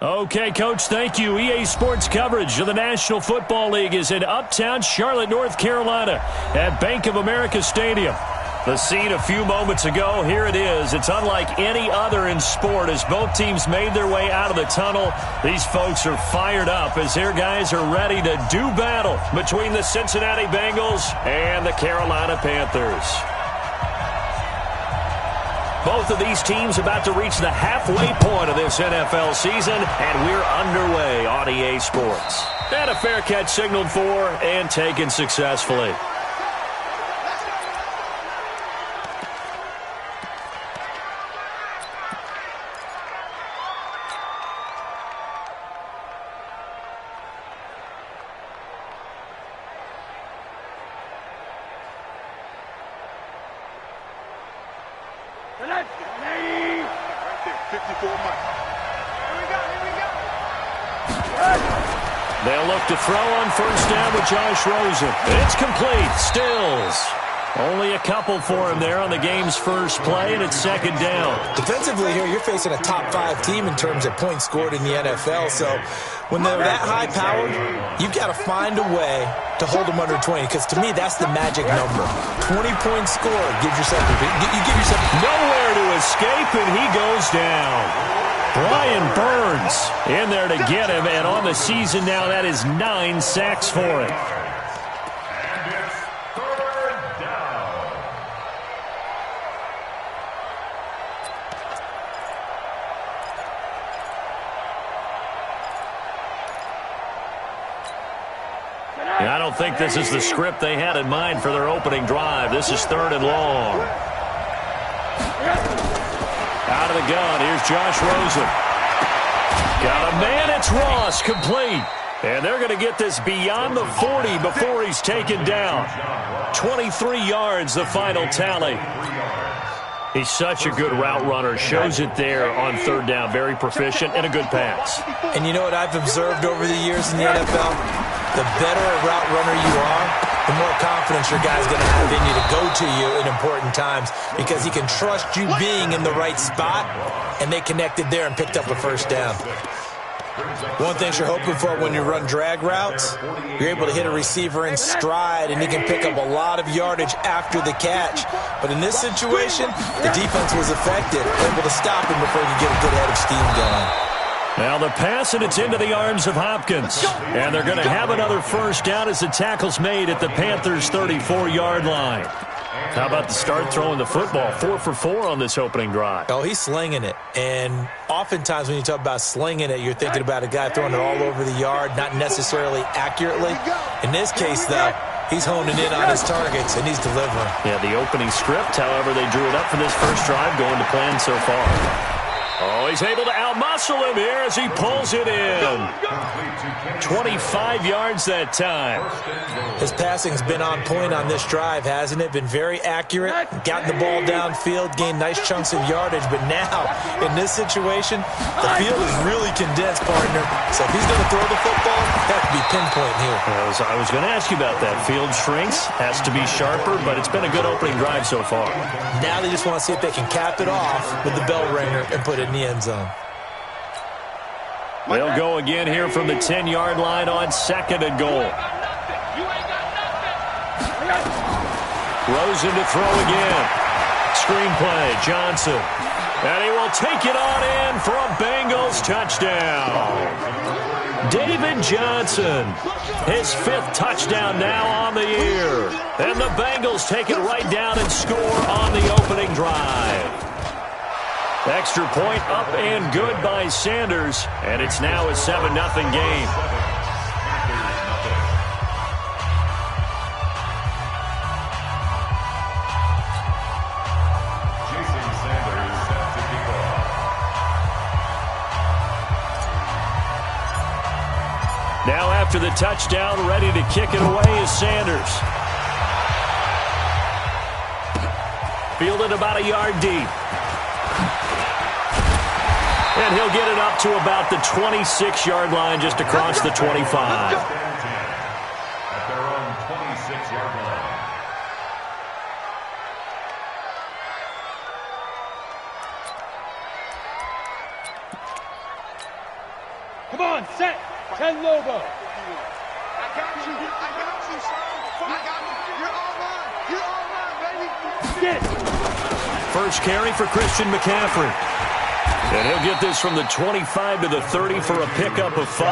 Okay, Coach, thank you. EA Sports coverage of the National Football League is in uptown Charlotte, North Carolina at Bank of America Stadium. The scene a few moments ago, here it is. It's unlike any other in sport as both teams made their way out of the tunnel. These folks are fired up as their guys are ready to do battle between the Cincinnati Bengals and the Carolina Panthers. Both of these teams about to reach the halfway point of this NFL season, and we're underway on EA Sports. And a fair catch signaled for and taken successfully. They'll look to throw on first down with Josh Rosen. It's complete. Stills. Only a couple for him there on the game's first play, and it's second down. Defensively here, you're facing a top-5 team in terms of points scored in the NFL. So when they're that high-powered, you've got to find a way to hold them under 20, because to me, that's the magic number. 20 points scored. You give yourself nowhere to escape, and he goes down. Brian Burns in there to get him, and on the season now, that is 9 sacks for him. And I don't think this is the script they had in mind for their opening drive. This is 3rd and long. Out of the gun, here's Josh Rosen. Got a man, it's Ross, complete. And they're going to get this beyond the 40 before he's taken down. 23 yards, the final tally. He's such a good route runner. Shows it there on 3rd down. Very proficient and a good pass. And you know what I've observed over the years in the NFL? The better a route runner you are, the more confidence your guy's going to have in you to go to you in important times, because he can trust you being in the right spot, and they connected there and picked up a first down. One thing you're hoping for when you run drag routes, you're able to hit a receiver in stride, and he can pick up a lot of yardage after the catch. But in this situation, the defense was effective, able to stop him before he could get a good head of steam going. Now the pass, and it's into the arms of Hopkins. And they're going to have another first down as the tackle's made at the Panthers' 34-yard line. How about the start throwing the football? 4 for 4 on this opening drive. Oh, he's slinging it. And oftentimes when you talk about slinging it, you're thinking about a guy throwing it all over the yard, not necessarily accurately. In this case, though, he's honing in on his targets, and he's delivering. Yeah, the opening script, however, they drew it up for this first drive, going to plan so far. Oh, he's able to outmuscle him here as he pulls it in. 25 yards that time. His passing's been on point on this drive, hasn't it? Been very accurate, gotten the ball downfield, gained nice chunks of yardage. But now, in this situation, the field is really condensed, partner. So if he's going to throw the football, that could be pinpoint here. I was going to ask you about that. Field shrinks, has to be sharper, but it's been a good opening drive so far. Now they just want to see if they can cap it off with the bell ringer and put it in the end zone. They'll go again here from the 10-yard line on 2nd and goal. Rosen to throw again. Screenplay, Johnson. And he will take it on in for a Bengals touchdown. David Johnson, his 5th touchdown now on the year. And the Bengals take it right down and score on the opening drive. Extra point up and good by Sanders, and it's now a 7-0 game. Now after the touchdown, ready to kick it away is Sanders. Fielded about a yard deep. And he'll get it up to about the 26-yard line, just across the 25. At their own 26-yard line. Come on, set. 10 Lobo. I got you. I got you, son. I got you. You're all mine. You're all mine, baby. Get. First carry for Christian McCaffrey. And he'll get this from the 25 to the 30 for a pickup of 5.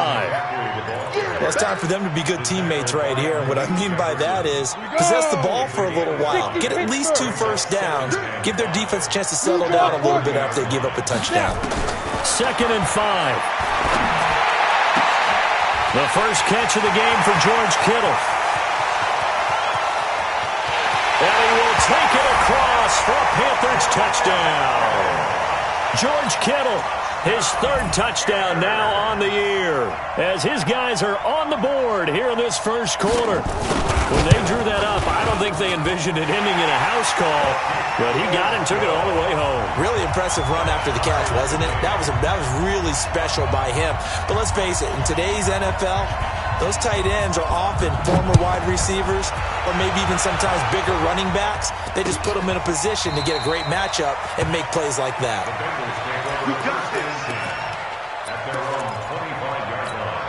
Well, it's time for them to be good teammates right here. And what I mean by that is possess the ball for a little while. Get at least 2 first downs. Give their defense a chance to settle down a little bit after they give up a touchdown. 2nd and 5. The first catch of the game for George Kittle. And he will take it across for a Panthers touchdown. George Kittle, his 3rd touchdown now on the year, as his guys are on the board here in this first quarter. When they drew that up, I don't think they envisioned it ending in a house call, but he got it and took it all the way home. Really impressive run after the catch, wasn't it? That was really special by him. But let's face it, in today's NFL, those tight ends are often former wide receivers or maybe even sometimes bigger running backs. They just put them in a position to get a great matchup and make plays like that. You got this at their own 25-yard line.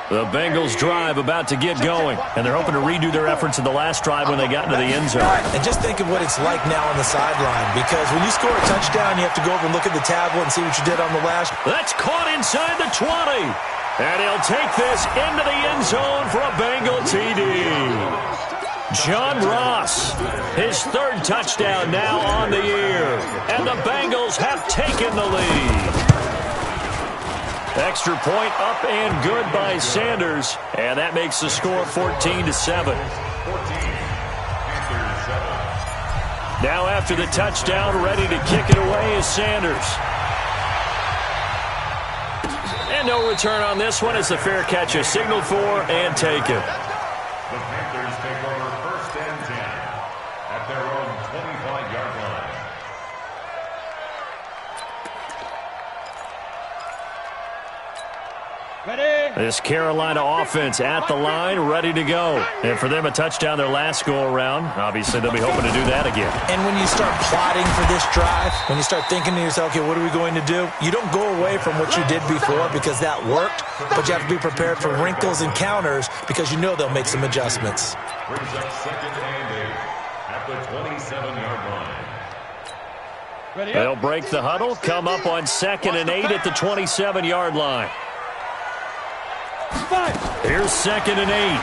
The Bengals drive about to get going, and they're hoping to redo their efforts in the last drive when they got into the end zone. And just think of what it's like now on the sideline, because when you score a touchdown, you have to go over and look at the tablet and see what you did on the last. That's caught inside the 20. And he'll take this into the end zone for a Bengal TD. John Ross, his 3rd touchdown now on the year. And the Bengals have taken the lead. Extra point up and good by Sanders. And that makes the score 14-7. Now after the touchdown, ready to kick it away is Sanders. And no return on this one as the fair catch is signaled for and taken. The Panthers take over 1st and 10 at their own 25-yard line. Ready. This Carolina offense at the line, ready to go. And for them, a touchdown their last go-around. Obviously, they'll be hoping to do that again. And when you start plotting for this drive, when you start thinking to yourself, okay, what are we going to do? You don't go away from what you did before because that worked, but you have to be prepared for wrinkles and counters because you know they'll make some adjustments. Brings up 2nd and 8 at the 27-yard line. Ready. They'll break the huddle, come up on 2nd and 8 at the 27-yard line. 5. Here's 2nd and 8.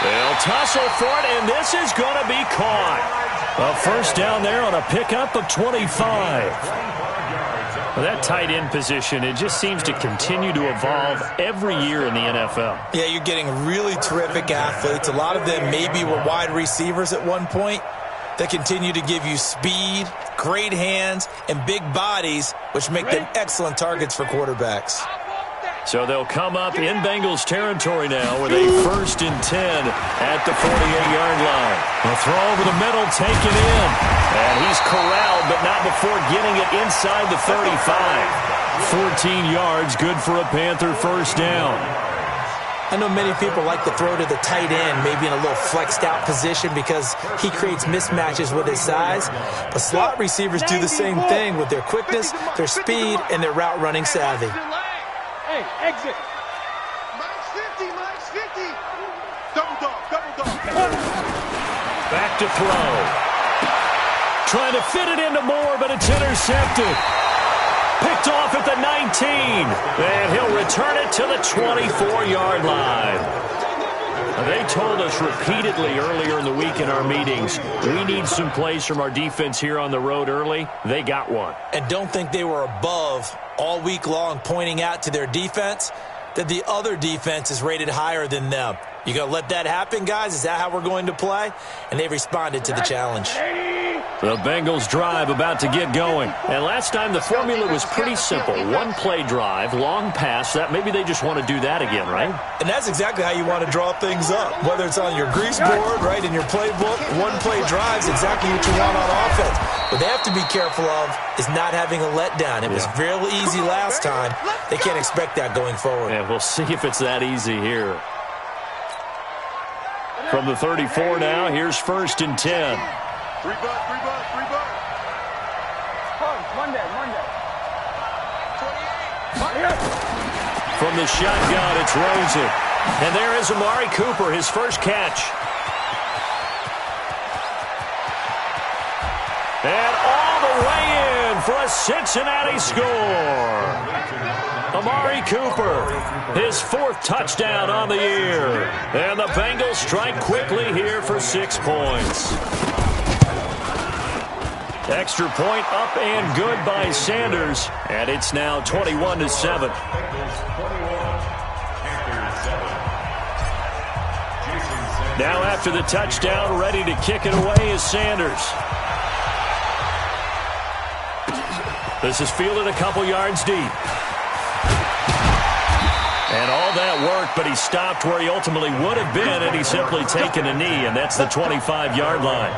They'll tussle for it, and this is going to be caught. A first down there on a pickup of 25. Well, that tight end position, it just seems to continue to evolve every year in the NFL. Yeah, you're getting really terrific athletes. A lot of them maybe were wide receivers at one point. They continue to give you speed, great hands, and big bodies, which make them excellent targets for quarterbacks. So they'll come up in Bengals territory now with a 1st and 10 at the 48-yard line. The throw over the middle, taken in. And he's corralled, but not before getting it inside the 35. 14 yards, good for a Panther first down. I know many people like to throw to the tight end, maybe in a little flexed out position because he creates mismatches with his size. But slot receivers do the same thing with their quickness, their speed, and their route running savvy. Hey, exit. Max 50, Max 50. Double dog, double dog. Back to throw. Trying to fit it into Moore, but it's intercepted. Picked off at the 19. And he'll return it to the 24-yard line. They told us repeatedly earlier in the week in our meetings, we need some plays from our defense here on the road early. They got one. And don't think they were above all week long pointing out to their defense that the other defense is rated higher than them. You going to let that happen, guys? Is that how we're going to play? And they responded to the challenge. The Bengals drive about to get going. And last time the formula was pretty simple. One play drive, long pass. That maybe they just want to do that again, right? And that's exactly how you want to draw things up. Whether it's on your grease board, right, in your playbook, one play drives exactly what you want on offense. What they have to be careful of is not having a letdown. It was real easy last time. They can't expect that going forward. And we'll see if it's that easy here. From the 34 now, here's 1st and 10. 3 bucks. Monday. 28. From the shotgun, it's Rosen. And there is Amari Cooper, his first catch. And all the way in for a Cincinnati score. Amari Cooper, his 4th touchdown on the year. And the Bengals strike quickly here for 6 points. Extra point up and good by Sanders. And it's now 21-7. Now after the touchdown, ready to kick it away is Sanders. This is fielded a couple yards deep. And all that work, but he stopped where he ultimately would have been, and he's simply taken a knee, and that's the 25-yard line.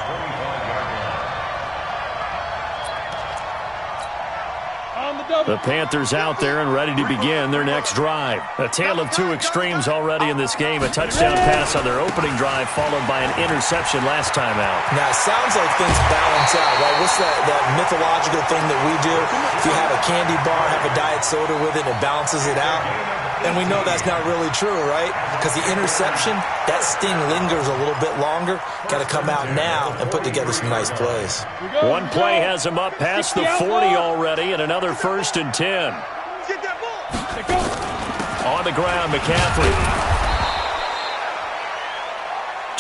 The Panthers out there and ready to begin their next drive. A tale of two extremes already in this game. A touchdown pass on their opening drive followed by an interception last time out. Now, it sounds like things balance out, right? What's that mythological thing that we do? If you have a candy bar, have a diet soda with it, it balances it out. And we know that's not really true, right? Because the interception, that sting lingers a little bit longer. Got to come out now and put together some nice plays. One play has him up past the 40 already, and another 1st and 10. Get that ball. On the ground, McCaffrey.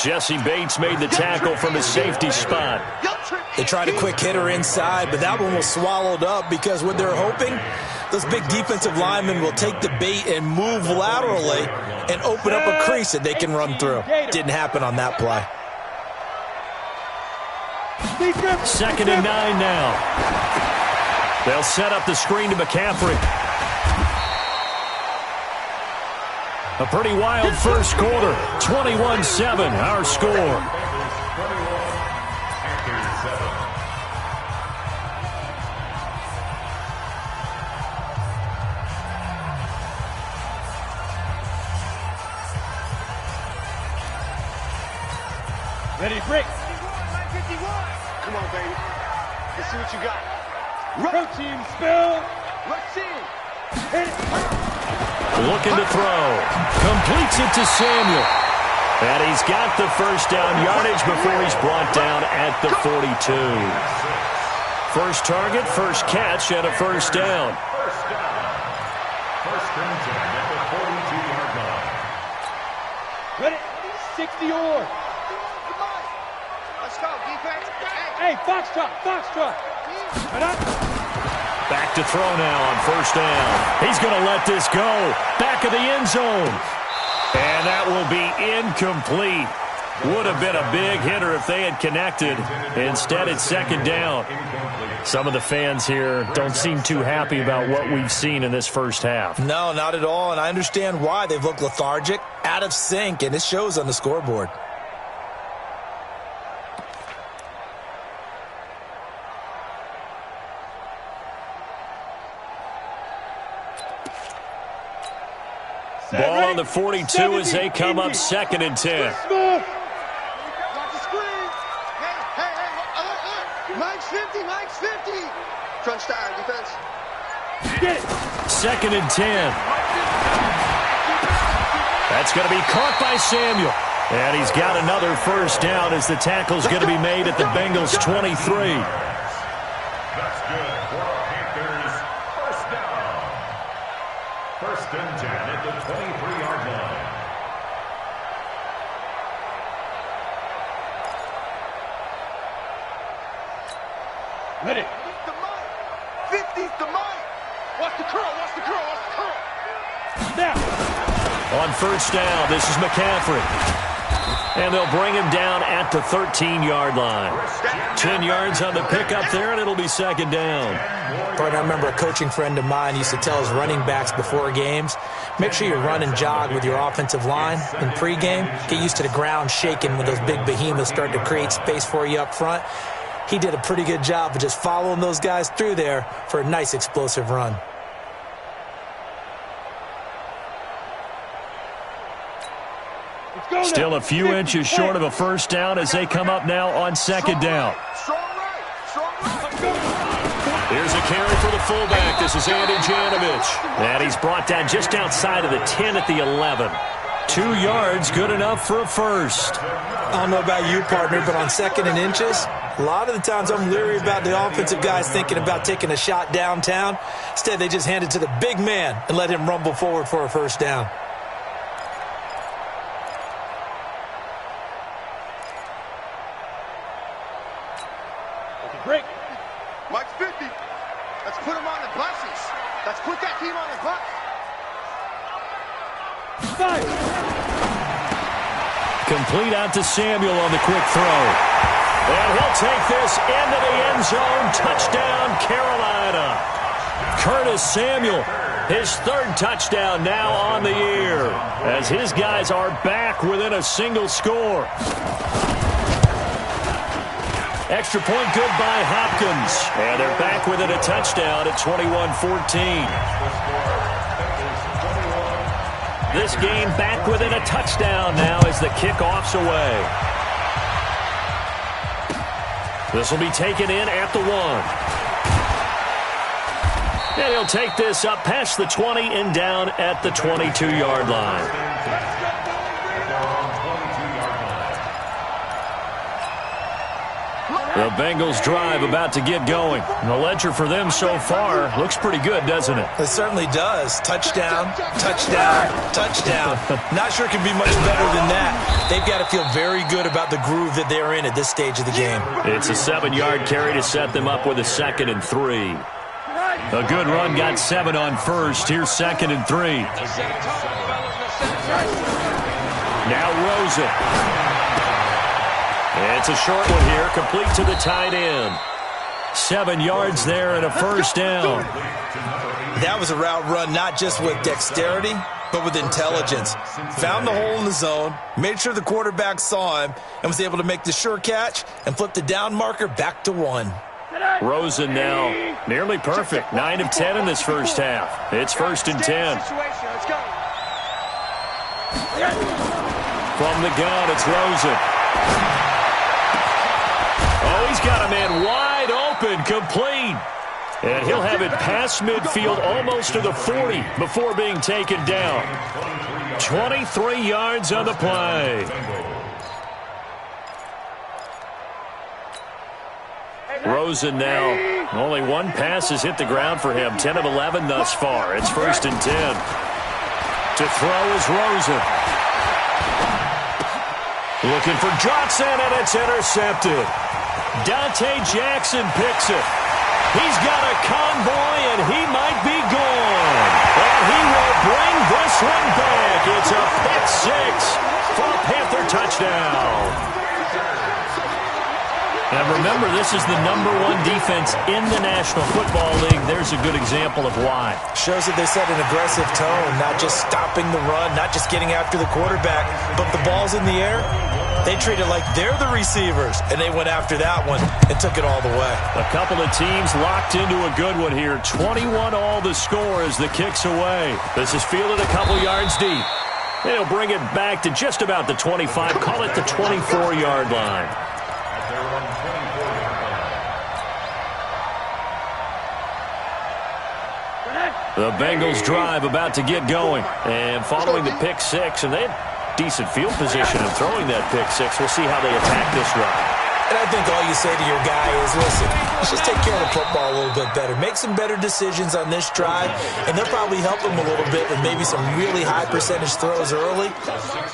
Jesse Bates made the tackle from his safety spot. They tried a quick hitter inside, but that one was swallowed up because what they're hoping, those big defensive linemen will take the bait and move laterally and open up a crease that they can run through. Didn't happen on that play. 2nd and 9 now. They'll set up the screen to McCaffrey. A pretty wild first quarter. 21-7, our score. Ready, break. 951. Come on, baby. Let's see what you got. Protein spill. Let's see. Hit it. Looking to throw. Completes it to Samuel. And he's got the first down yardage before he's brought down at the 42. First target, first catch, and a first down. First down. 1st and 10 at the 42-yard line. Ready. 60 or. Let's go, defense. Hey, Foxtrot. Right up. Back to throw now on first down. He's going to let this go. Back of the end zone. And that will be incomplete. Would have been a big hitter if they had connected. Instead, it's 2nd down. Some of the fans here don't seem too happy about what we've seen in this first half. No, not at all, and I understand why. They've looked lethargic, out of sync, and it shows on the scoreboard. Ball on the 42 as they come up 2nd and 10. Watch the screen. Hey. Mike's 50. Crunch time, defense. Get it. 2nd and 10. That's going to be caught by Samuel. And he's got another first down as the tackle's going to be made at the Bengals 23. That's good for our Panthers. First down. 1st and 10 at the 23-yard line. Ready. 50's the mic. Watch the curl. Now. On first down, this is McCaffrey. And they'll bring him down at the 13-yard line. 10 yards on the pickup there, and it'll be 2nd down. Partner, I remember a coaching friend of mine used to tell his running backs before games, make sure you run and jog with your offensive line in pregame. Get used to the ground shaking when those big behemoths start to create space for you up front. He did a pretty good job of just following those guys through there for a nice explosive run. Still a few inches short of a first down as they come up now on second down. Here's a carry for the fullback. This is Andy Janovich. And he's brought down just outside of the 10 at the 11. 2 yards, good enough for a first. I don't know about you, partner, but on second and inches, a lot of the times I'm leery about the offensive guys thinking about taking a shot downtown. Instead, they just hand it to the big man and let him rumble forward for a first down. Break. Mike's 50. Let's put him on the buses. Let's put that team on the bus. 5. Complete out to Samuel on the quick throw. And he'll take this into the end zone. Touchdown, Carolina. Curtis Samuel, his 3rd touchdown now on the year, as his guys are back within a single score. Extra point good by Hopkins. And they're back within a touchdown at 21-14. This game back within a touchdown now as the kickoff's away. This will be taken in at the 1. And he'll take this up past the 20 and down at the 22-yard line. The Bengals drive about to get going. And the ledger for them so far looks pretty good, doesn't it? It certainly does. Touchdown, touchdown, touchdown. Not sure it can be much better than that. They've got to feel very good about the groove that they're in at this stage of the game. It's a 7-yard carry to set them up with a 2nd and 3. A good run got 7 on first. Here's 2nd and 3. Now Rosen. It's a short one here, complete to the tight end. 7 yards there and a first down. That was a route run not just with dexterity, but with intelligence. Found the hole in the zone, made sure the quarterback saw him, and was able to make the sure catch and flip the down marker back to 1. Rosen now nearly perfect. 9 of 10 in this first half. It's 1st and 10. From the gun, it's Rosen. Oh, he's got a man wide open, complete. And he'll have it past midfield almost to the 40 before being taken down. 23 yards on the play. Rosen now, only one pass has hit the ground for him. 10 of 11 thus far. It's 1st and 10. To throw is Rosen. Looking for Johnson, and it's intercepted. Dante Jackson picks it. He's got a convoy, and he might be gone. And he will bring this one back. It's a pick-6 for a Panther touchdown. And remember, this is the #1 defense in the National Football League. There's a good example of why. Shows that they set an aggressive tone, not just stopping the run, not just getting after the quarterback, but the ball's in the air. They treat it like they're the receivers, and they went after that one and took it all the way. A couple of teams locked into a good one here. 21 all the score as the kick's away. This is fielded a couple yards deep. They'll bring it back to just about the 25. Call it the 24-yard line. The Bengals drive about to get going. And following the pick-6, and they had decent field position in throwing that pick-6. We'll see how they attack this drive. And I think all you say to your guy is, listen, let's just take care of the football a little bit better. Make some better decisions on this drive, and they'll probably help him a little bit with maybe some really high percentage throws early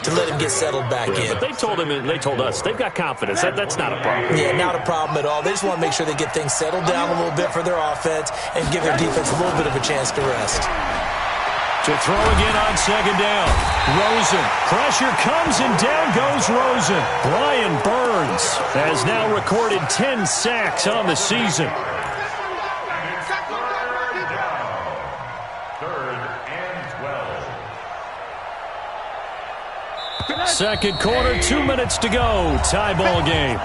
to let him get settled back in. But they told him, and they told us, they've got confidence. That's not a problem. Yeah, not a problem at all. They just want to make sure they get things settled down a little bit for their offense and give their defense a little bit of a chance to rest. To throw again on second down. Rosen. Pressure comes and down goes Rosen. Brian Burns has now recorded 10 sacks on the season. 3rd and 12. Second quarter, 2 minutes to go. Tie ball game.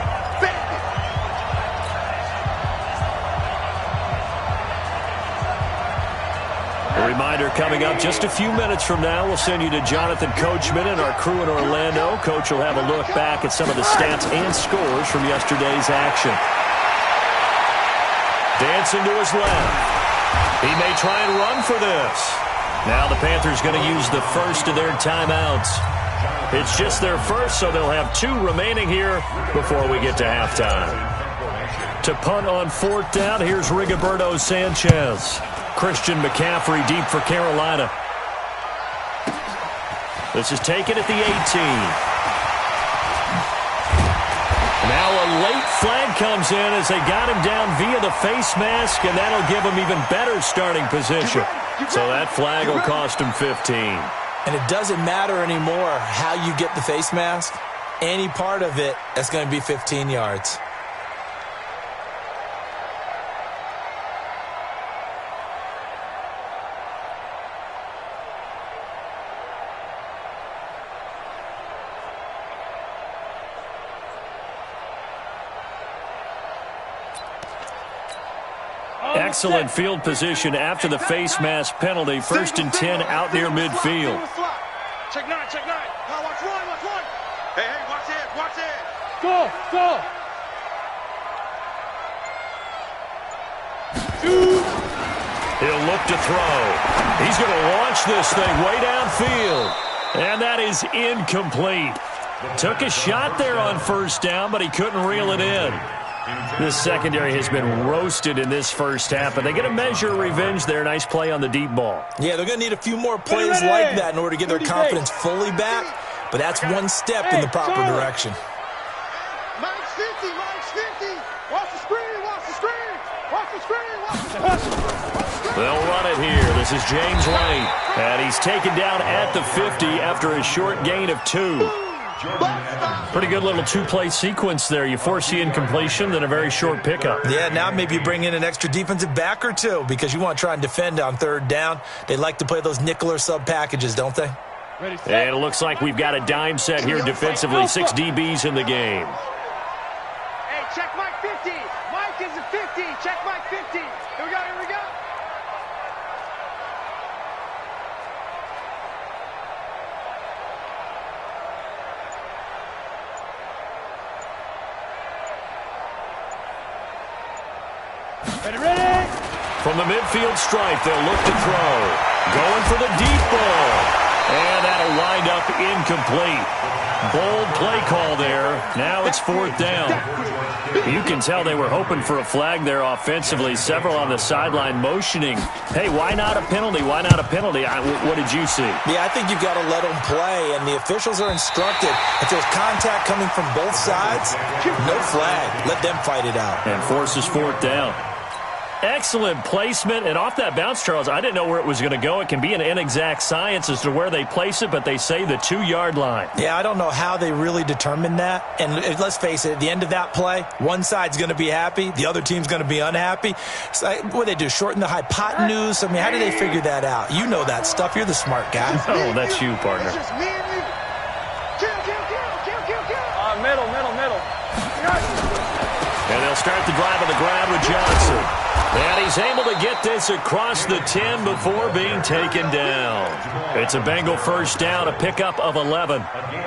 Reminder coming up just a few minutes from now. We'll send you to Jonathan Coachman and our crew in Orlando. Coach will have a look back at some of the stats and scores from yesterday's action. Dancing to his left. He may try and run for this. Now the Panthers going to use the first of their timeouts. It's just their first, so they'll have 2 remaining here before we get to halftime. To punt on 4th down, here's Rigoberto Sanchez. Christian McCaffrey deep for Carolina. This is taken at the 18. Now a late flag comes in as they got him down via the face mask, and that'll give him even better starting position. So that flag will cost him 15. And it doesn't matter anymore how you get the face mask. Any part of it, that's going to be 15 yards. Excellent field position after the face mask penalty. 1st and 10 out near midfield. Check 9, check 9. Now watch one, watch one. Hey, watch it, watch it. Go, go. He'll look to throw. He's going to launch this thing way downfield. And that is incomplete. Took a shot there on 1st down, but he couldn't reel it in. This secondary has been roasted in this first half, but they get a measure of revenge there. Nice play on the deep ball. Yeah, they're going to need a few more plays like that in order to get their confidence fully back, but that's one step in the proper direction. Mike's 50, Mike's 50. Watch the screen, watch the screen. Watch the screen, watch the screen. They'll run it here. This is James Lane, and he's taken down at the 50 after a short gain of 2. Pretty good little 2-play sequence there. You force the incompletion, then a very short pickup. Yeah, now maybe you bring in an extra defensive back or 2 because you want to try and defend on 3rd down. They like to play those nickel or sub packages, don't they? And it looks like we've got a dime set here defensively. 6 DBs in the game. Hey, check Mike 50. Mike is a 50. Check Mike 50. Here we go, here we go. Ready? From the midfield stripe, they'll look to throw. Going for the deep ball. And that'll wind up incomplete. Bold play call there. Now it's 4th down. You can tell they were hoping for a flag there offensively. Several on the sideline motioning. Hey, why not a penalty? Why not a penalty? What did you see? Yeah, I think you've got to let them play, and the officials are instructed. If there's contact coming from both sides, no flag. Let them fight it out. And forces 4th down. Excellent placement, and off that bounce, Charles, I didn't know where it was going to go. It can be an inexact science as to where they place it, but they say the 2-yard line. Yeah, I don't know how they really determined that. And let's face it, at the end of that play, one side's going to be happy, the other team's going to be unhappy. So, what do they do, shorten the hypotenuse? I mean, how do they figure that out? You know that stuff. You're the smart guy. Oh, that's you, partner. It's just me and you. Kill. Middle. And they'll start the drive on the ground with Johnson. And he's able to get this across the 10 before being taken down. It's a Bengal 1st down, a pickup of 11.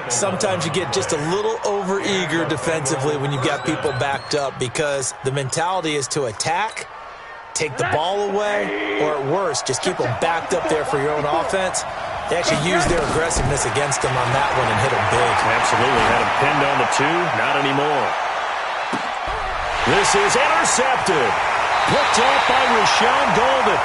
Sometimes you get just a little over-eager defensively when you've got people backed up because the mentality is to attack, take the ball away, or at worst, just keep them backed up there for your own offense. They actually used their aggressiveness against him on that one and hit him big. Absolutely. Had him pinned on the 2. Not anymore. This is intercepted. Picked off by Rashawn Golden.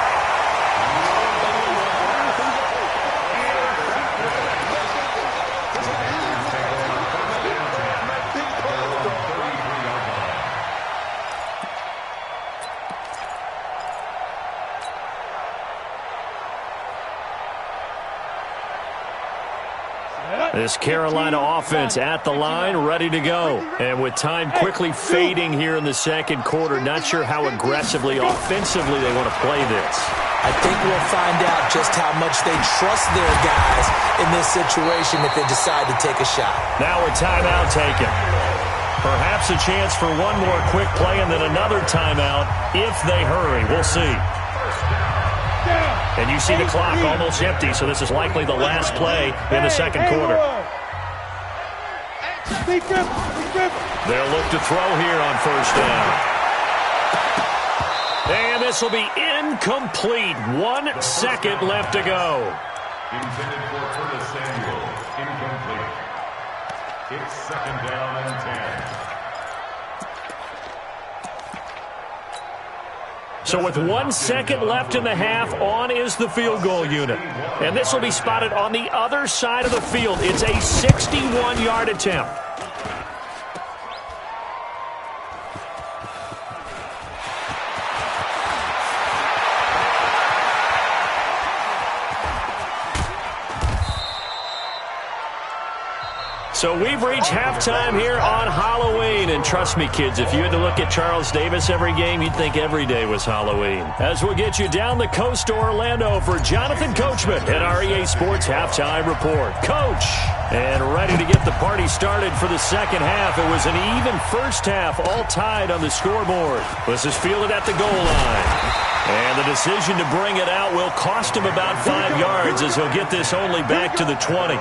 This Carolina offense at the line, ready to go. And with time quickly fading here in the second quarter, not sure how aggressively, offensively they want to play this. I think we'll find out just how much they trust their guys in this situation if they decide to take a shot. Now a timeout taken. Perhaps a chance for one more quick play and then another timeout if they hurry. We'll see. Down. And you see the clock almost empty, so this is likely the last play in the second quarter. They'll look to throw here on first down. And this will be incomplete. 1 second left to go. Intended for Curtis Samuel. Incomplete. It's second down and 10. So with 1 second left in the half, on is the field goal unit. And this will be spotted on the other side of the field. It's a 61-yard attempt. So we've reached halftime here on Halloween. And trust me, kids, if you had to look at Charles Davis every game, you'd think every day was Halloween. As we'll get you down the coast to Orlando for Jonathan Coachman at our EA Sports Halftime Report. Coach, and ready to get the party started for the second half. It was an even first half, all tied on the scoreboard. This is fielded at the goal line. And the decision to bring it out will cost him about 5 yards as he'll get this only back to the 20.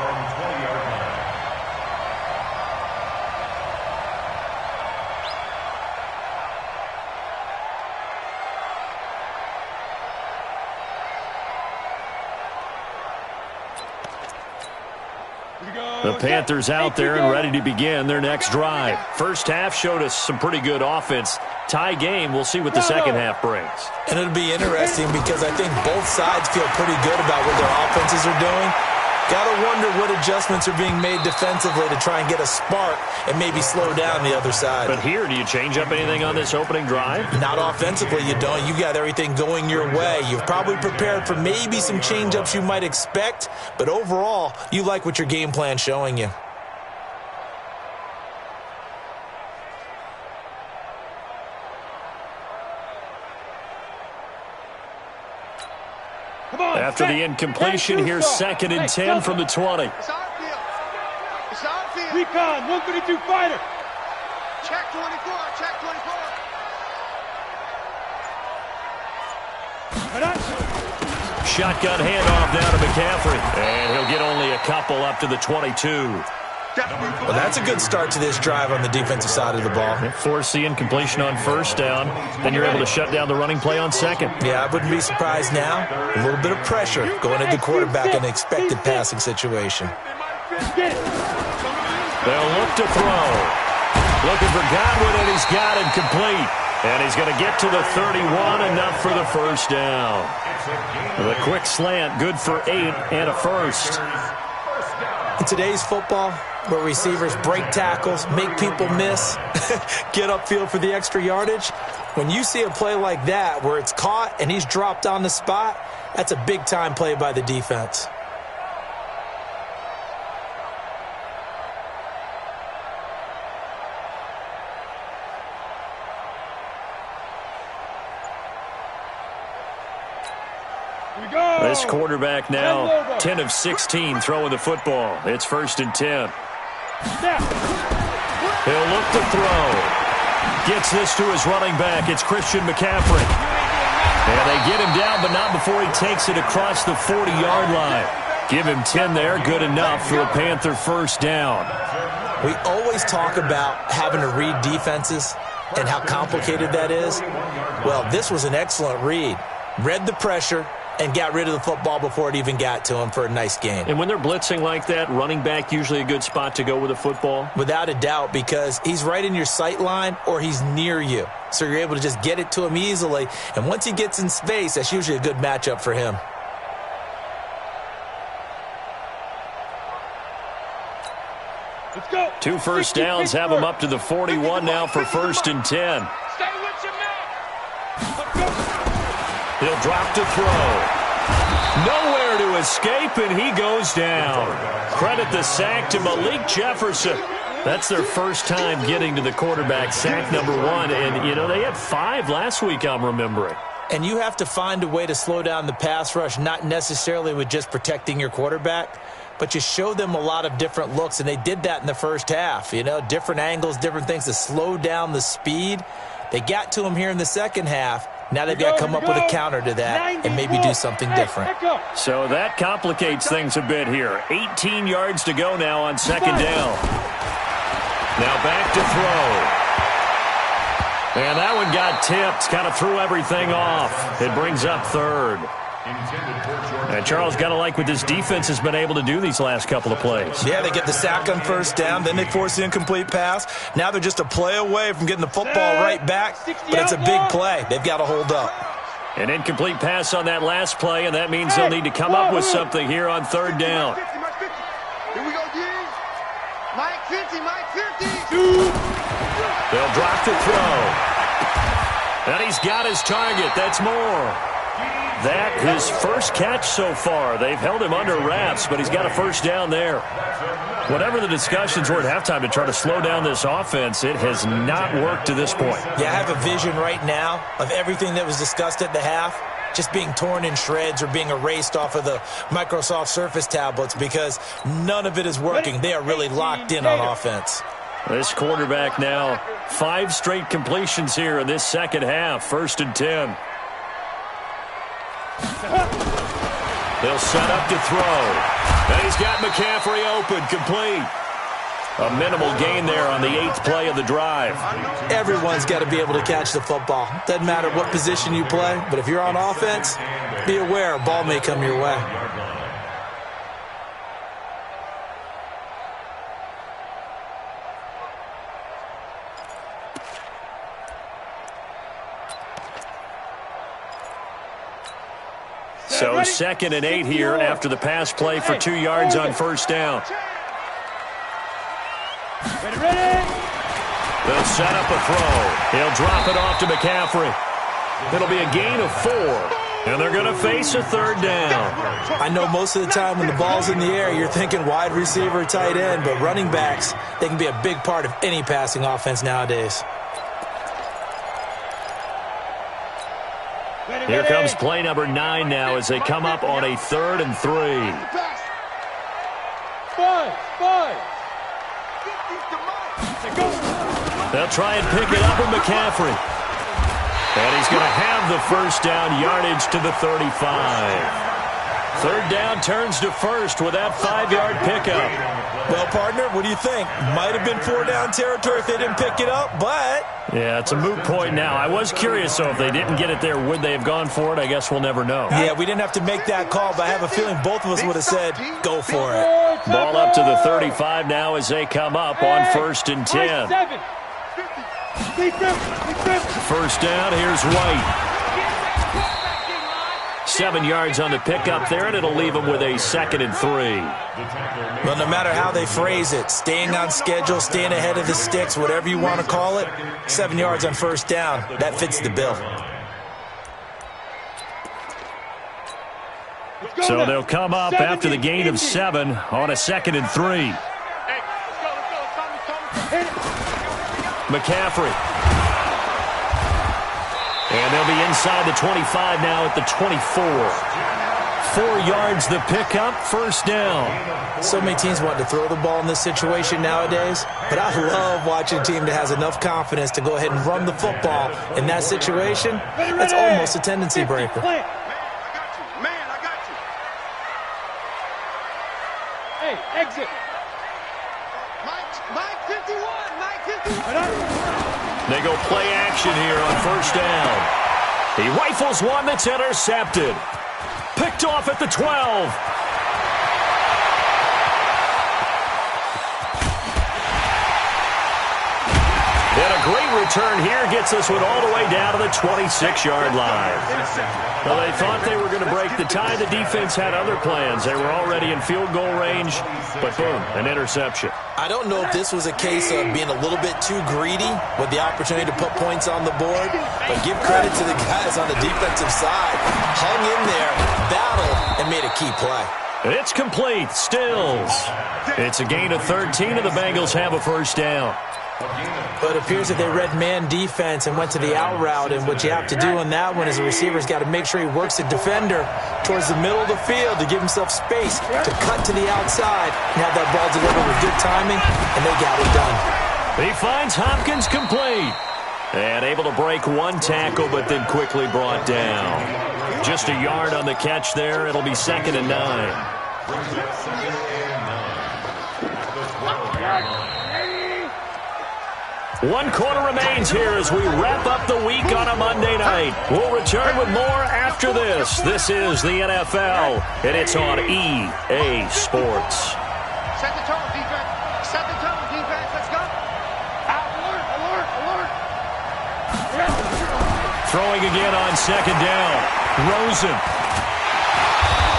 The Panthers out there and ready to begin their next drive. First half showed us some pretty good offense. Tie game, we'll see what the second half brings. And it'll be interesting because I think both sides feel pretty good about what their offenses are doing. Got to wonder what adjustments are being made defensively to try and get a spark and maybe slow down the other side. But here, do you change up anything on this opening drive? Not offensively, you don't. You got everything going your way. You've probably prepared for maybe some change-ups you might expect, but overall, you like what your game plan's showing you. After the incompletion, here's second and 10 from the 20. It's our field. It's our field. Recon, 132 fighter. Check 24. Check 24. Shotgun handoff down to McCaffrey. And he'll get only a couple up to the 22. Well, that's a good start to this drive on the defensive side of the ball. Force the incompletion on first down. Then you're able to shut down the running play on second. Yeah, I wouldn't be surprised now. A little bit of pressure going into quarterback in an expected passing situation. They'll look to throw. Looking for Godwin, and he's got it complete. And he's going to get to the 31, enough for the first down. The quick slant, good for 8 and a first. In today's football, where receivers break tackles, make people miss, get upfield for the extra yardage, when you see a play like that where it's caught and he's dropped on the spot, that's a big-time play by the defense. This quarterback now 10 of 16 throwing the football. It's first and 10. He'll look to throw. Gets this to his running back. It's Christian McCaffrey. And they get him down, but not before he takes it across the 40-yard line. Give him 10 there. Good enough for a Panther first down. We always talk about having to read defenses and how complicated that is. Well, this was an excellent read. Read the pressure and got rid of the football before it even got to him for a nice gain. And when they're blitzing like that, running back usually a good spot to go with a football? Without a doubt, because he's right in your sight line or he's near you. So you're able to just get it to him easily. And once he gets in space, that's usually a good matchup for him. Let's go. 2 first downs have him up to the 41 now for first and 10. Stay with your man. He'll drop to throw. Nowhere to escape, and he goes down. Credit the sack to Malik Jefferson. That's their first time getting to the quarterback, sack number 1. And, you know, they had 5 last week, I'm remembering. And you have to find a way to slow down the pass rush, not necessarily with just protecting your quarterback, but you show them a lot of different looks, and they did that in the first half. You know, different angles, different things to slow down the speed. They got to him here in the second half, Now they've got to come up with a counter to that and maybe do something different. So that complicates things a bit here. 18 yards to go now on second down. Now back to throw. And that one got tipped, kind of threw everything off. It brings up third. And Charles, got to like what this defense has been able to do these last couple of plays. Yeah, they get the sack on first down, then they force the incomplete pass. Now they're just a play away from getting the football right back, but it's a big play. They've got to hold up. An incomplete pass on that last play, and that means they'll need to come up with something here on third down. Here we go, D. Mike 50, Mike 50. They'll drop to throw. And he's got his target. That's more. That his first catch so far. They've held him under wraps, but he's got a first down there. Whatever the discussions were at halftime to try to slow down this offense, it has not worked to this point. Yeah, I have a vision right now of everything that was discussed at the half just being torn in shreds or being erased off of the Microsoft Surface tablets because none of it is working. They are really locked in on offense. This quarterback now, 5 straight completions here in this second half. 1st and 10. They'll set up to throw. And he's got McCaffrey open, complete. A minimal gain there on the 8th play of the drive. Everyone's got to be able to catch the football. Doesn't matter what position you play, but if you're on offense, be aware a ball may come your way. So 2nd and 8 here after the pass play for 2 yards on first down. They'll set up a throw. He'll drop it off to McCaffrey. It'll be a gain of 4. And they're going to face a third down. I know most of the time when the ball's in the air, you're thinking wide receiver, tight end, but running backs, they can be a big part of any passing offense nowadays. Here comes play number 9 now as they come up on a 3rd and 3. They'll try and pick it up with McCaffrey. And he's going to have the first down, yardage to the 35. 3rd down turns to 1st with that 5-yard pickup. Well, partner, what do you think? Might have been 4-down territory if they didn't pick it up, but... Yeah, it's a moot point now. I was curious, though, if they didn't get it there, would they have gone for it? I guess we'll never know. Yeah, we didn't have to make that call, but I have a feeling both of us would have said, go for it. Ball up to the 35 now as they come up on 1st and 10. First down, here's White. 7 yards on the pickup there, and it'll leave them with a 2nd and 3. Well, no matter how they phrase it, staying on schedule, staying ahead of the sticks, whatever you want to call it, 7 yards on first down, that fits the bill. So they'll come up after the gain of 7 on a 2nd and 3. McCaffrey. And they'll be inside the 25 now at the 24. 4 yards the pickup, first down. So many teams want to throw the ball in this situation nowadays, but I love watching a team that has enough confidence to go ahead and run the football in that situation. That's almost a tendency breaker. Man, I got you. Hey, exit. Mike 51, Mike 51. They go play action here on first down. He rifles one that's intercepted. Picked off at the 12. And a great return here gets us one all the way down to the 26-yard line. Well, they thought they were going to break the tie. The defense had other plans. They were already in field goal range, but boom, an interception. I don't know if this was a case of being a little bit too greedy with the opportunity to put points on the board, but give credit to the guys on the defensive side. Hung in there, battled, and made a key play. It's complete. Stills. It's a gain of 13, and the Bengals have a first down. But it appears that they read man defense and went to the out route, and what you have to do on that one is the receiver's got to make sure he works the defender towards the middle of the field to give himself space to cut to the outside and have that ball delivered with good timing, and they got it done. He finds Hopkins complete. And able to break one tackle, but then quickly brought down. Just a yard on the catch there. It'll be 2nd and 9. Brings it 2nd and 9. At the 12-yard line. 1 quarter remains here as we wrap up the week on a Monday night. We'll return with more after this. This is the NFL, and it's on EA Sports. Set the tone, defense. Set the tone, defense. Let's go. Alert, alert, alert. Throwing again on 2nd down. Rosen.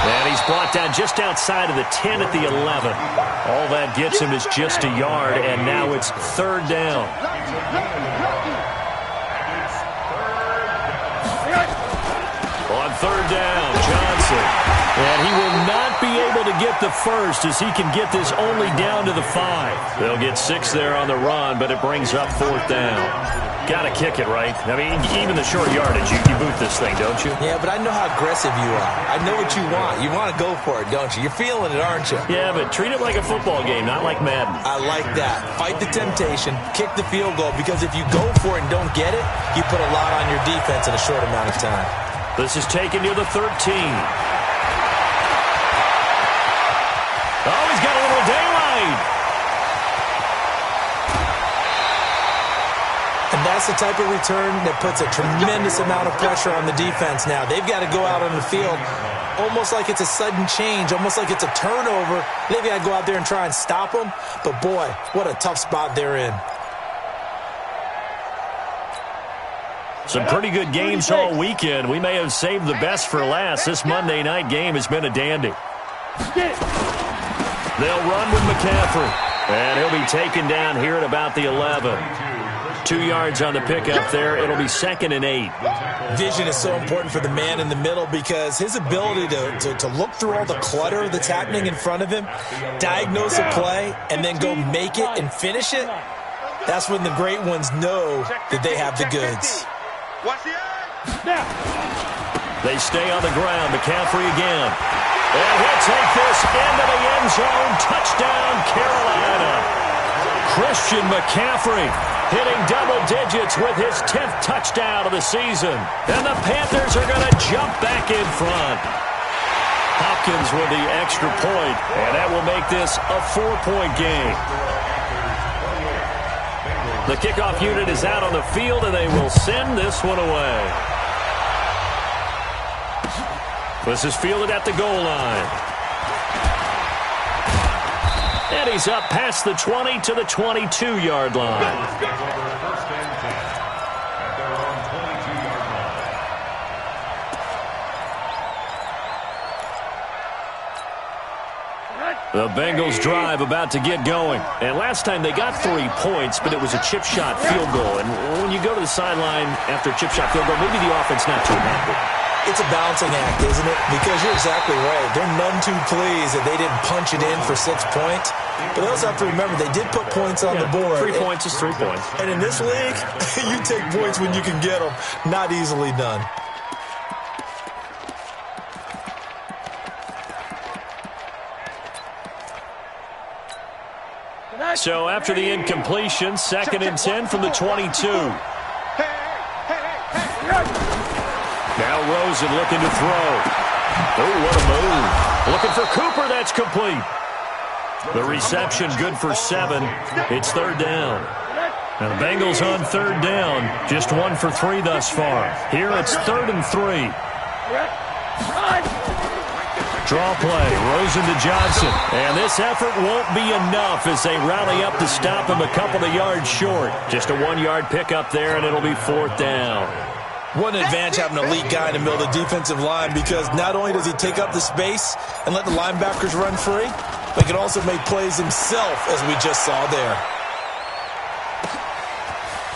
And he's brought down just outside of the 10 at the 11. All that gets him is just a yard, and now it's 3rd down. On 3rd down, Johnson. And he will not be able to get the first as he can get this only down to the 5. They'll get 6 there on the run, but it brings up 4th down. Got to kick it, right? I mean, even the short yardage, you boot this thing, don't you? Yeah, but I know how aggressive you are. I know what you want. You want to go for it, don't you? You're feeling it, aren't you? Yeah, but treat it like a football game, not like Madden. I like that. Fight the temptation, kick the field goal, because if you go for it and don't get it, you put a lot on your defense in a short amount of time. This is taken near the 13. Oh, he's got a little daylight. And that's the type of return that puts a tremendous amount of pressure on the defense now. They've got to go out on the field almost like it's a sudden change, almost like it's a turnover. They've got to go out there and try and stop them. But, boy, what a tough spot they're in. Some pretty good games all weekend. We may have saved the best for last. This Monday night game has been a dandy. They'll run with McCaffrey. And he'll be taken down here at about the 11. 2 yards on the pickup there. It'll be 2nd and 8. Vision is so important for the man in the middle because his ability to look through all the clutter that's happening in front of him, diagnose a play, and then go make it and finish it, that's when the great ones know that they have the goods. Watch the eye. They stay on the ground. McCaffrey again. And he'll take this into the end zone. Touchdown, Carolina. Christian McCaffrey hitting double digits with his 10th touchdown of the season. And the Panthers are going to jump back in front. Hopkins with the extra point, and that will make this a 4-point game. The kickoff unit is out on the field, and they will send this one away. This is fielded at the goal line. And he's up past the 20 to the 22-yard line. The Bengals drive about to get going. And last time they got 3 points, but it was a chip shot field goal. And when you go to the sideline after a chip shot field goal, maybe the offense not too happy. It's a balancing act, isn't it? Because you're exactly right. They're none too pleased that they didn't punch it in for 6 points. But they also have to remember they did put points on the board. 3 points is 3 points. And in this league, you take points when you can get them. Not easily done. So after the incompletion, 2nd and 10 from the 22. Now Rosen looking to throw. Oh, what a move. Looking for Cooper. That's complete. The reception good for 7. It's 3rd down. Now the Bengals on 3rd down. Just 1 for 3 thus far. Here it's 3rd and 3. Draw play. Rosen to Johnson. And this effort won't be enough as they rally up to stop him a couple of yards short. Just a 1-yard pickup there, and it'll be 4th down. What an advantage having an elite guy in the middle of the defensive line because not only does he take up the space and let the linebackers run free, but he can also make plays himself, as we just saw there.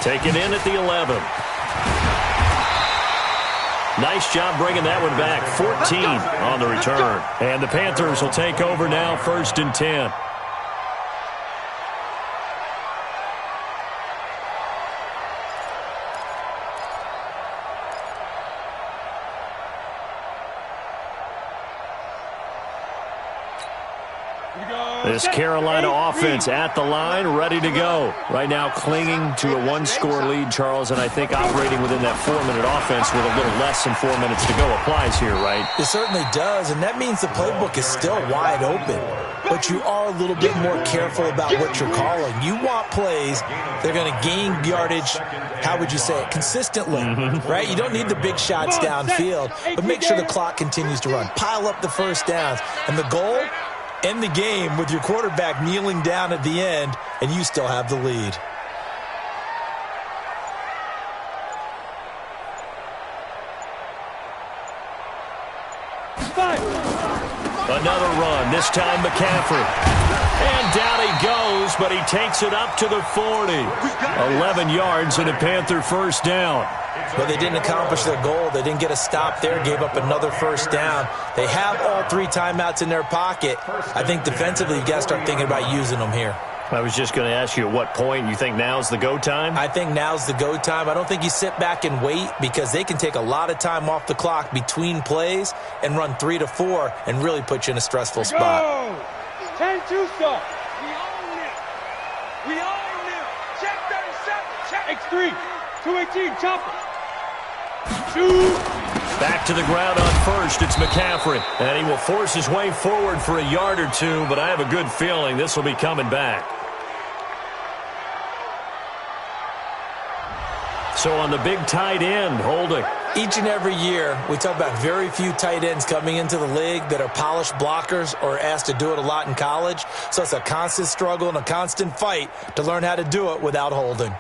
Taken in at the 11. Nice job bringing that one back. 14 on the return. And the Panthers will take over now, 1st and 10. This Carolina offense at the line, ready to go. Right now clinging to a one-score lead, Charles, and I think operating within that 4-minute offense with a little less than 4 minutes to go applies here, right? It certainly does, and that means the playbook is still wide open. But you are a little bit more careful about what you're calling. You want plays that are going to gain yardage, how would you say it, consistently, right? You don't need the big shots downfield, but make sure the clock continues to run. Pile up the first downs. And the goal, end the game with your quarterback kneeling down at the end, and you still have the lead. Another run, this time McCaffrey. And down he goes, but he takes it up to the 40. 11 yards and a Panther first down. But they didn't accomplish their goal. They didn't get a stop there, gave up another first down. They have all 3 timeouts in their pocket. I think defensively you got to start thinking about using them here. I was just going to ask you at what point you think now's the go time? I think now's the go time. I don't think you sit back and wait because they can take a lot of time off the clock between plays and run 3 to 4 and really put you in a stressful spot. 10-2 stop. We own it. We own it. Check 37. Check. X3. 218. Chopper. Shoot. Back to the ground on first. It's McCaffrey. And he will force his way forward for a yard or two, but I have a good feeling this will be coming back. So on the big tight end, holding. Each and every year, we talk about very few tight ends coming into the league that are polished blockers or asked to do it a lot in college. So it's a constant struggle and a constant fight to learn how to do it without holding.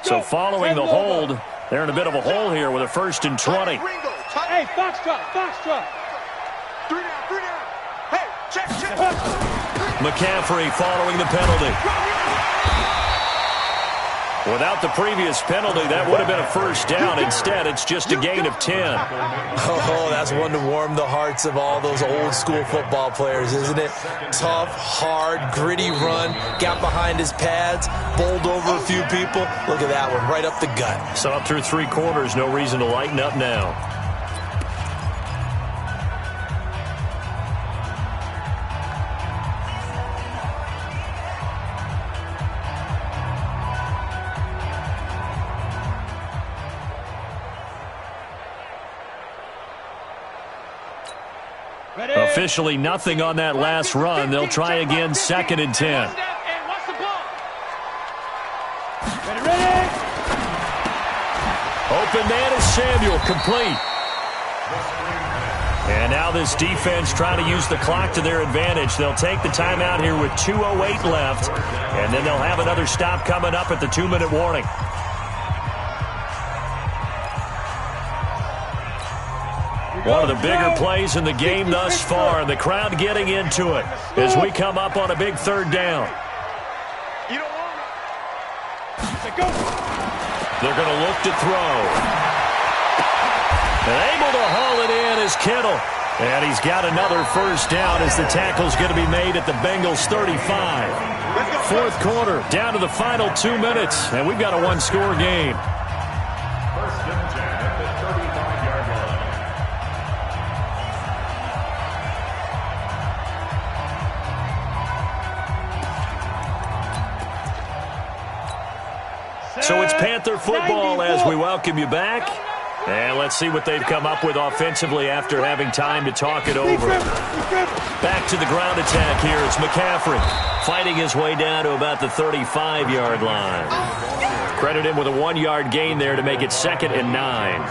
So following the hold, they're in a bit of a hole here with a 1st and 20. Hey, Foxtrot, Foxtrot. 3 down. Hey, check. McCaffrey following the penalty. Without the previous penalty, that would have been a first down. Instead, it's just a gain of 10. Oh, that's one to warm the hearts of all those old school football players, isn't it? Tough, hard, gritty run, got behind his pads, bowled over a few people. Look at that one, right up the gut. So up through 3 quarters, no reason to lighten up now. Officially nothing on that last run. They'll try again, 2nd and 10. Open man is Samuel, complete. And now this defense trying to use the clock to their advantage. They'll take the timeout here with 2:08 left, and then they'll have another stop coming up at the 2-minute warning. One of the bigger plays in the game thus far, and the crowd getting into it as we come up on a big 3rd down. They're going to look to throw. And able to haul it in is Kittle. And he's got another first down as the tackle's going to be made at the Bengals 35. 4th quarter, down to the final 2 minutes, and we've got a 1-score game. First and 10 at the 35-yard line. So it's Panther football as we welcome you back. And let's see what they've come up with offensively after having time to talk it over. Back to the ground attack here. It's McCaffrey fighting his way down to about the 35-yard line. Credit him with a 1-yard gain there to make it 2nd and 9.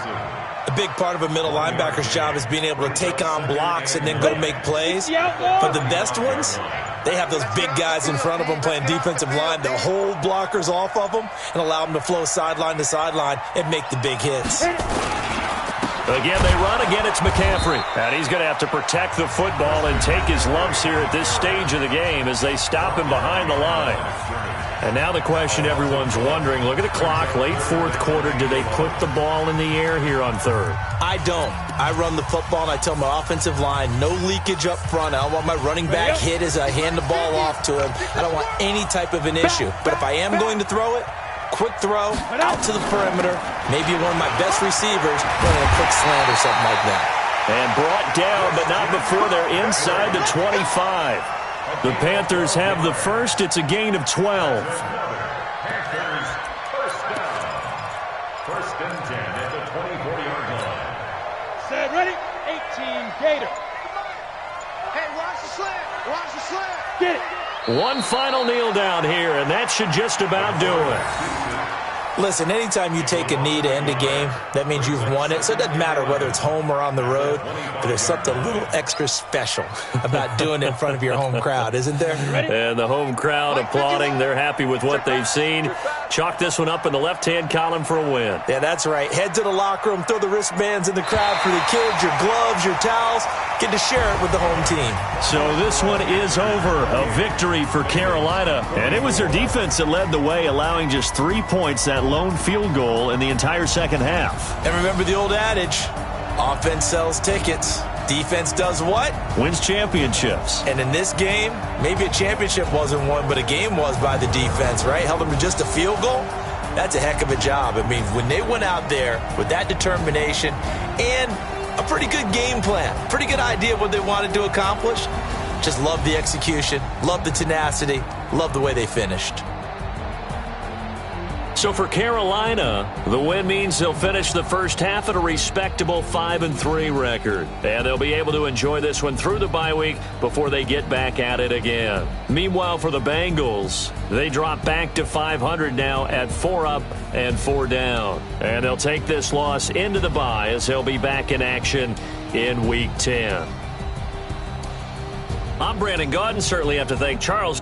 A big part of a middle linebacker's job is being able to take on blocks and then go make plays. But the best ones, they have those big guys in front of them playing defensive line to hold blockers off of them and allow them to flow sideline to sideline and make the big hits. Again, they run. Again, it's McCaffrey. And he's going to have to protect the football and take his lumps here at this stage of the game as they stop him behind the line. And now the question everyone's wondering, look at the clock, late 4th quarter. Do they put the ball in the air here on 3rd? I don't. I run the football, and I tell my offensive line, no leakage up front. I don't want my running back hit as I hand the ball off to him. I don't want any type of an issue. But if I am going to throw it, quick throw out to the perimeter. Maybe one of my best receivers running a quick slant or something like that. And brought down, but not before they're inside the 25. The Panthers have the first. It's a gain of 12. Panthers first down. First and 10 at the 24-yard line. Set, ready? 18, Gator. Hey, watch the slant. Watch the slant. Get it. One final kneel down here, and that should just about do it. Listen, anytime you take a knee to end a game, that means you've won it. So it doesn't matter whether it's home or on the road, but there's something a little extra special about doing it in front of your home crowd, isn't there? And the home crowd applauding. They're happy with what they've seen. Chalk this one up in the left-hand column for a win. Yeah, that's right. Head to the locker room, throw the wristbands in the crowd for the kids, your gloves, your towels. Get to share it with the home team. So this one is over. A victory for Carolina. And it was their defense that led the way, allowing just 3 points, that lone field goal in the entire second half. And remember the old adage, offense sells tickets. Defense does what? Wins championships. And in this game, maybe a championship wasn't won, but a game was by the defense, right? Held them to just a field goal. That's a heck of a job. I mean, when they went out there with that determination and a pretty good game plan, pretty good idea of what they wanted to accomplish, just love the execution, love the tenacity, love the way they finished. So for Carolina, the win means they'll finish the first half at a respectable 5-3 record. And they'll be able to enjoy this one through the bye week before they get back at it again. Meanwhile, for the Bengals, they drop back to 500 now at 4 up and 4 down. And they'll take this loss into the bye as they'll be back in action in Week 10. I'm Brandon Gaudin. Certainly have to thank Charles